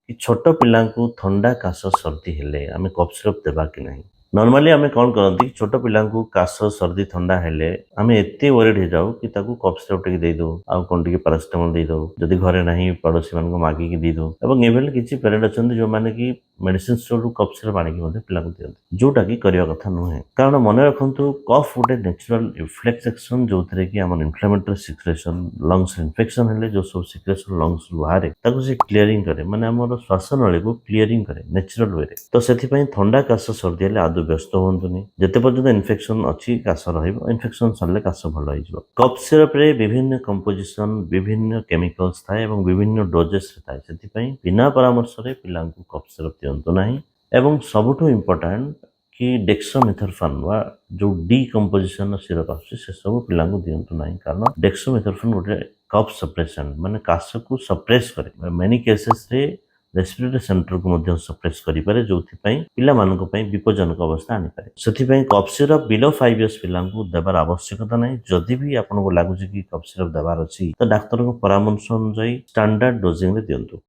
कि छोट पिला थंडा काश सर्दी हेले आमे कफ सिरप देबा कि नहीं। नॉर्मली आमे कौन करती छोट पिला काश सर्दी थंडा हेले आमे एते वरिड हो जाऊ कि ताकू कफ सिरप टिके दे दो आ कोन टिके पैरासिटामोल दे दो जदि घरे नहीं पड़ोसी मान को मागी की दे दो एवं एभल किछि पेरेंट अछंती जो माने कि मेडिसिन स्टोर रु कफ सिरप आनी कि पिला को दियंती जोटा कि करिया कथा नुहे कारण मन रखंतु कफ गोटे नेचुरल रिफ्लेक्सेशन जो थरे कि हमर इन्फ्लेमेटरी सिक्रेशन लंग्स इन्फेक्शन हेले जो सब सिक्रेशन लंग्स रु बाहर ताकू से क्लियरिंग करे माने हमर श्वास नली को क्लियरिंग करे नेचुरल वे तो से थंडा काश सर्दी हेले आदौ व्यस्त होंतुनी जेते पर्यंत इन्फेक्शन अच्छी काश रहिबो इन्फेक्शन सरले काश भल हो कफ सिरप रे विभिन्न कंपोजिशन विभिन्न केमिकल्स थाए एवं विभिन्न डोजेस थाए से बिना परामर्श रे पिला कफ सिरप दियंतु नाही एवं सबुठो इम्पोर्टेंट कि डेक्सोमेथोर्फन वा जो डी कंपोजिशन सिरप आछे से सब पिला दियंतु नाही कारण डेक्सोमेथोर्फन गोटे कफ सप्रेशन माने काश को सप्रेस करे मेनी केसेस रे रेस्पिरेटरी सेंटर को मध्य सप्रेस करि पारे जोथि पई पिला मानको पई विपज्जनक अवस्था आनी पारे सेथि पई कफ सिरप बिलो 5 इयर्स पिला को देबार आवश्यकता नाही जदि भी आपन को लागु कि कफ सिरप देबार अछि तो डाक्टर को परामर्श अनुसार स्टैंडर्ड डोजिंग रे दियंतु।